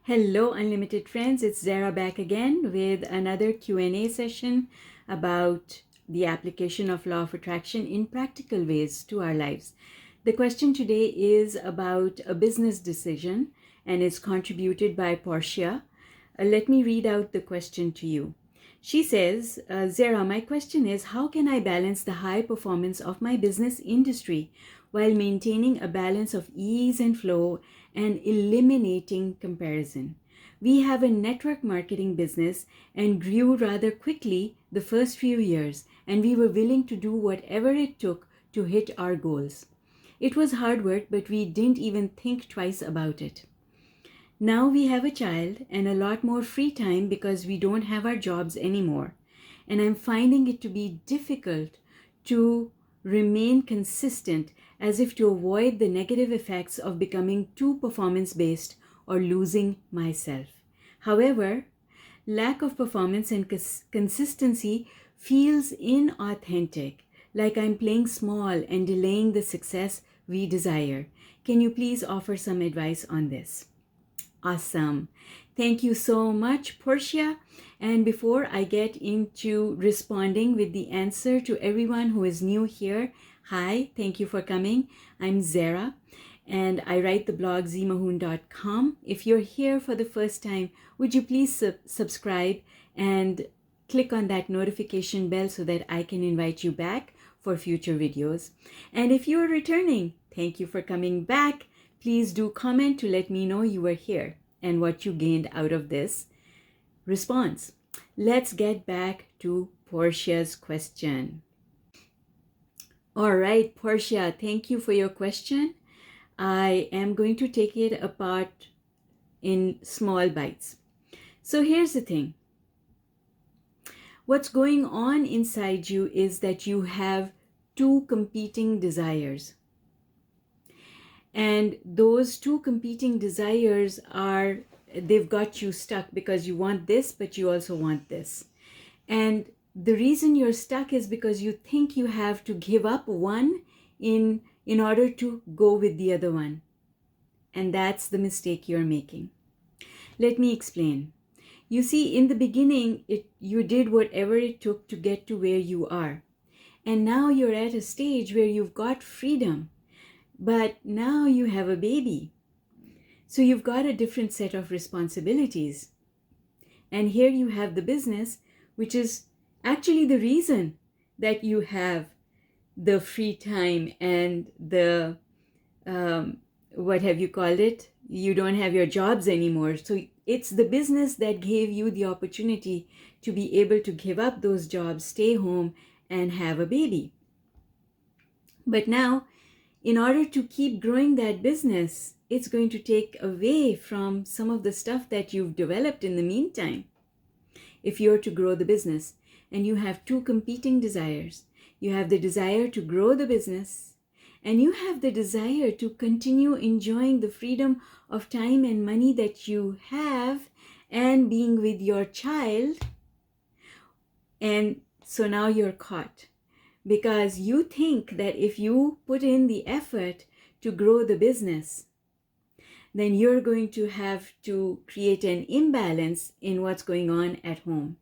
Hello, Unlimited friends. It's Zehra back again with another Q&A session about the application of law of attraction in practical ways to our lives. The question today is about a business decision and is contributed by Portia. Let me read out the question to you. She says, Zehra, my question is, how can I balance the high performance of my business industry while maintaining a balance of ease and flow and eliminating comparison? We have a network marketing business and grew rather quickly the first few years, and we were willing to do whatever it took to hit our goals. It was hard work, but we didn't even think twice about it. Now we have a child and a lot more free time because we don't have our jobs anymore. And I'm finding it to be difficult to remain consistent, as if to avoid the negative effects of becoming too performance-based or losing myself. However, lack of performance and consistency feels inauthentic, like I'm playing small and delaying the success we desire. Can you please offer some advice on this? Awesome. Thank you so much, Portia. And before I get into responding with the answer to everyone who is new here, hi, thank you for coming. I'm Zehra, and I write the blog ZMAHOON.com. If you're here for the first time, would you please subscribe and click on that notification bell so that I can invite you back for future videos. And if you're returning, thank you for coming back. Please do comment to let me know you were here and what you gained out of this response. Let's get back to Portia's question. All right, Portia, thank you for your question. I am going to take it apart in small bites. So here's the thing. What's going on inside you is that you have two competing desires. And those two competing desires they've got you stuck because you want this, but you also want this. And the reason you're stuck is because you think you have to give up one in order to go with the other one. And that's the mistake you're making. Let me explain. You see, in the beginning, you did whatever it took to get to where you are. And now you're at a stage where you've got freedom. But now you have a baby. So you've got a different set of responsibilities. And here you have the business, which is actually the reason that you have the free time and the, what have you called it? You don't have your jobs anymore. So it's the business that gave you the opportunity to be able to give up those jobs, stay home, and have a baby. But now, in order to keep growing that business, it's going to take away from some of the stuff that you've developed in the meantime. If you're to grow the business and you have two competing desires, you have the desire to grow the business and you have the desire to continue enjoying the freedom of time and money that you have and being with your child. And so now you're caught. Because you think that if you put in the effort to grow the business, then you're going to have to create an imbalance in what's going on at home.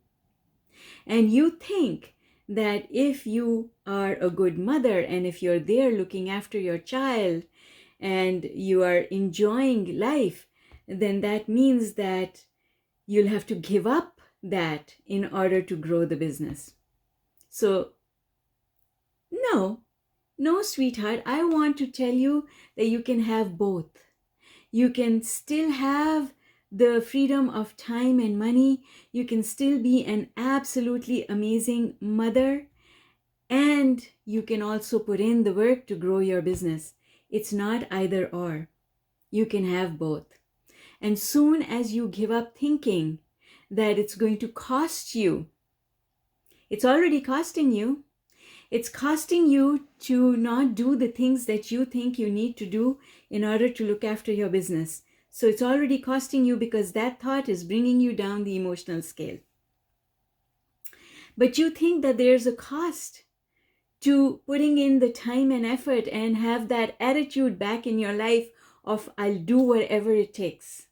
And you think that if you are a good mother and if you're there looking after your child and you are enjoying life, then that means that you'll have to give up that in order to grow the business. So no, sweetheart, I want to tell you that you can have both. You can still have the freedom of time and money. You can still be an absolutely amazing mother. And you can also put in the work to grow your business. It's not either or. You can have both. And soon as you give up thinking that it's going to cost you, it's already costing you. It's costing you to not do the things that you think you need to do in order to look after your business. So it's already costing you because that thought is bringing you down the emotional scale. But you think that there's a cost to putting in the time and effort and have that attitude back in your life of I'll do whatever it takes.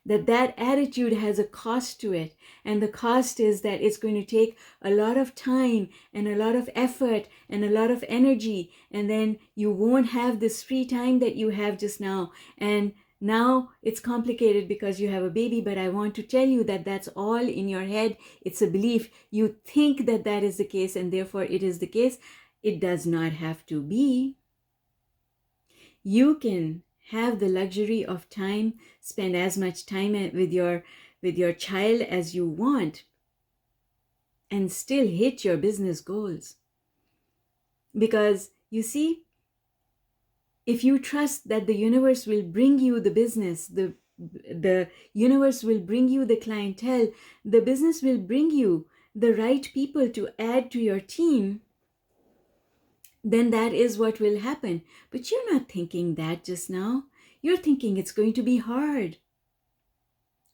that attitude has a cost to it. And the cost is that it's going to take a lot of time and a lot of effort and a lot of energy. And then you won't have this free time that you have just now. And now it's complicated because you have a baby, but I want to tell you that that's all in your head. It's a belief. You think that that is the case, and therefore it is the case. It does not have to be. You can have the luxury of time, spend as much time with your child as you want, and still hit your business goals. Because you see, if you trust that the universe will bring you the business, the universe will bring you the clientele, the business will bring you the right people to add to your team, then that is what will happen. But you're not thinking that just now. You're thinking it's going to be hard.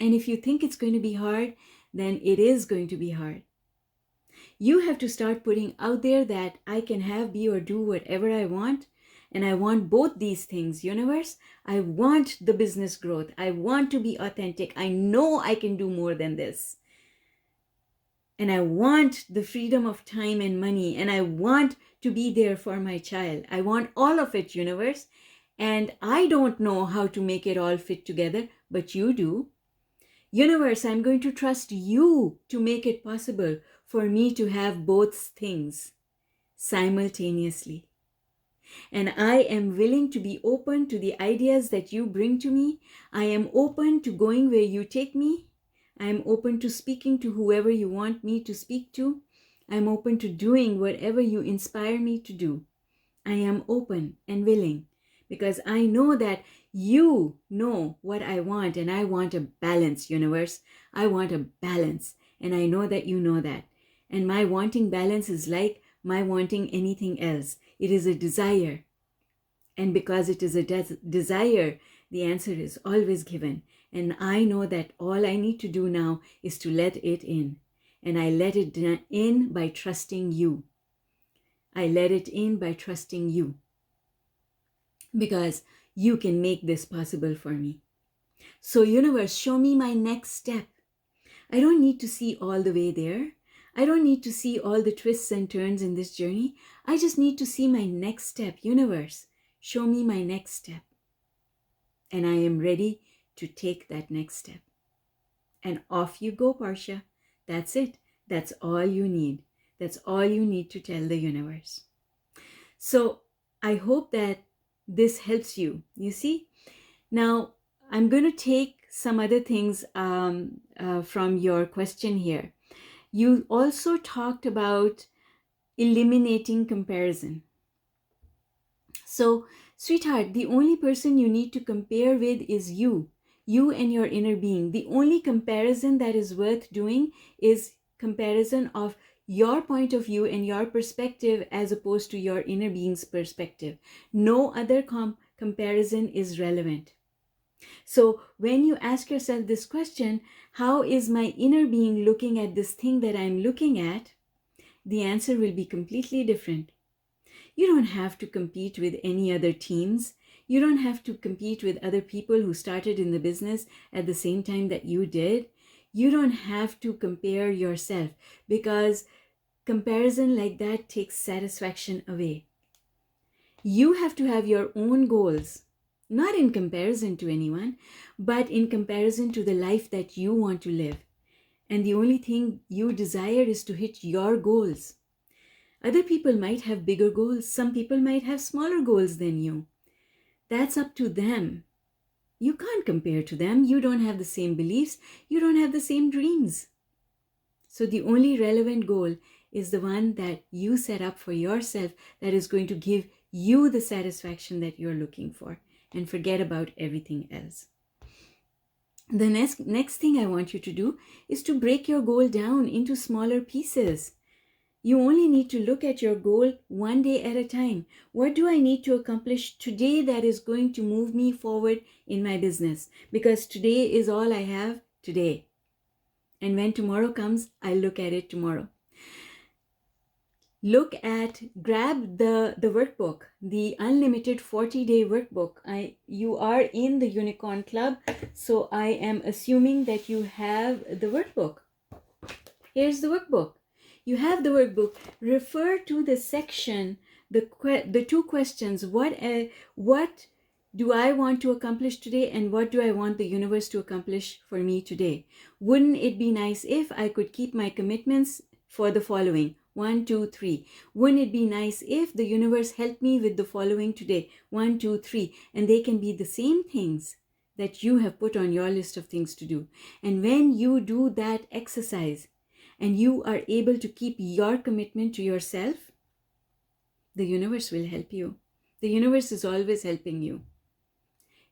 And if you think it's going to be hard, then it is going to be hard. You have to start putting out there that I can have, be, or do whatever I want. And I want both these things, universe. I want the business growth. I want to be authentic. I know I can do more than this. And I want the freedom of time and money. And I want to be there for my child. I want all of it, universe. And I don't know how to make it all fit together, but you do. Universe, I'm going to trust you to make it possible for me to have both things simultaneously. And I am willing to be open to the ideas that you bring to me. I am open to going where you take me. I am open to speaking to whoever you want me to speak to. I am open to doing whatever you inspire me to do. I am open and willing because I know that you know what I want, and I want a balance, universe. I want a balance, and I know that you know that. And my wanting balance is like my wanting anything else. It is a desire. And because it is a desire, the answer is always given. And I know that all I need to do now is to let it in. And I let it in by trusting you. I let it in by trusting you. Because you can make this possible for me. So universe, show me my next step. I don't need to see all the way there. I don't need to see all the twists and turns in this journey. I just need to see my next step. Universe, show me my next step. And I am ready to take that next step. And off you go, Portia. That's it. That's all you need. That's all you need to tell the universe. So I hope that this helps you. You see? Now, I'm going to take some other things from your question here. You also talked about eliminating comparison. So, sweetheart, the only person you need to compare with is you and your inner being. The only comparison that is worth doing is comparison of your point of view and your perspective as opposed to your inner being's perspective. No other comparison is relevant. So when you ask yourself this question, how is my inner being looking at this thing that I'm looking at? The answer will be completely different. You don't have to compete with any other teams. You don't have to compete with other people who started in the business at the same time that you did. You don't have to compare yourself because comparison like that takes satisfaction away. You have to have your own goals, not in comparison to anyone, but in comparison to the life that you want to live. And the only thing you desire is to hit your goals. Other people might have bigger goals. Some people might have smaller goals than you. That's up to them. You can't compare to them. You don't have the same beliefs. You don't have the same dreams. So the only relevant goal is the one that you set up for yourself that is going to give you the satisfaction that you're looking for. And forget about everything else. The next thing I want you to do is to break your goal down into smaller pieces. You only need to look at your goal one day at a time. What do I need to accomplish today that is going to move me forward in my business? Because today is all I have today. And when tomorrow comes, I look at it tomorrow. grab the workbook, the unlimited 40-day workbook. You are in the Unicorn Club, so I am assuming that you have the workbook. Here's the workbook. You have the workbook. Refer to the section, the two questions. What do I want to accomplish today, and what do I want the universe to accomplish for me today? Wouldn't it be nice if I could keep my commitments for the following? 1, 2, 3. Wouldn't it be nice if the universe helped me with the following today? 1, 2, 3. And they can be the same things that you have put on your list of things to do. And when you do that exercise and you are able to keep your commitment to yourself, the universe will help you. The universe is always helping you.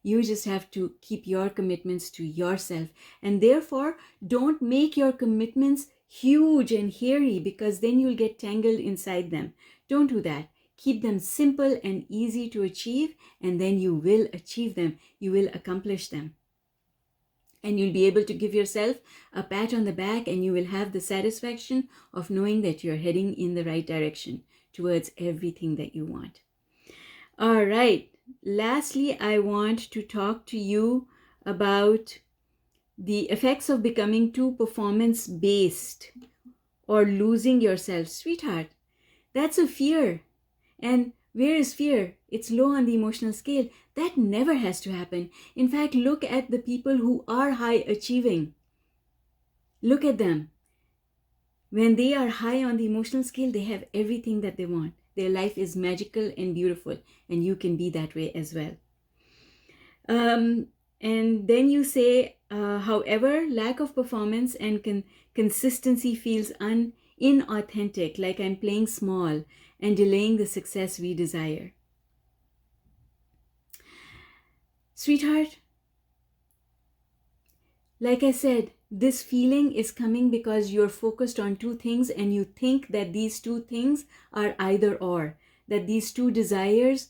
You just have to keep your commitments to yourself. And therefore, don't make your commitments huge and hairy, because then you'll get tangled inside them. Don't do that. Keep them simple and easy to achieve, and then you will achieve them. You will accomplish them. And you'll be able to give yourself a pat on the back, and you will have the satisfaction of knowing that you're heading in the right direction towards everything that you want. All right. Lastly, I want to talk to you about the effects of becoming too performance-based or losing yourself. Sweetheart, that's a fear. And where is fear? It's low on the emotional scale. That never has to happen. In fact, look at the people who are high achieving. Look at them. When they are high on the emotional scale, they have everything that they want. Their life is magical and beautiful, and you can be that way as well. And then you say, however, lack of performance and consistency feels inauthentic, like I'm playing small and delaying the success we desire. Sweetheart, like I said, this feeling is coming because you're focused on two things, and you think that these two things are either or, that these two desires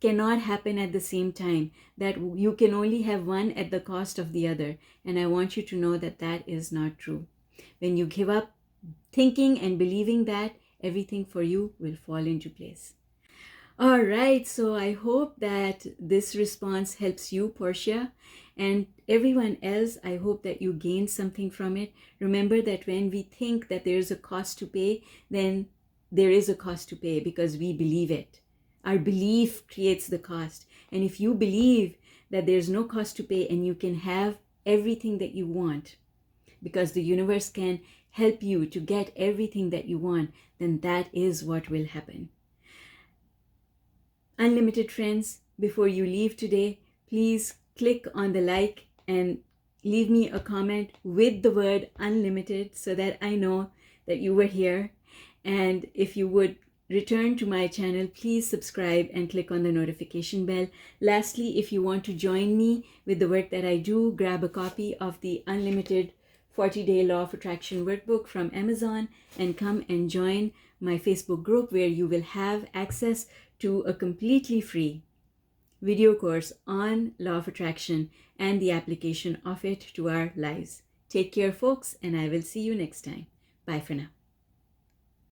cannot happen at the same time, that you can only have one at the cost of the other. And I want you to know that that is not true. When you give up thinking and believing that, everything for you will fall into place. All right, so I hope that this response helps you, Portia, and everyone else. I hope that you gain something from it. Remember that when we think that there's a cost to pay, then there is a cost to pay, because we believe it. Our belief creates the cost. And if you believe that there's no cost to pay and you can have everything that you want, because the universe can help you to get everything that you want, then that is what will happen. Unlimited friends, before you leave today, please click on the like and leave me a comment with the word unlimited, so that I know that you were here. And if you would return to my channel, please subscribe and click on the notification bell. Lastly, if you want to join me with the work that I do, grab a copy of the Unlimited 40-Day Law of Attraction Workbook from Amazon and come and join my Facebook group, where you will have access to a completely free video course on Law of Attraction and the application of it to our lives. Take care, folks, and I will see you next time. Bye for now.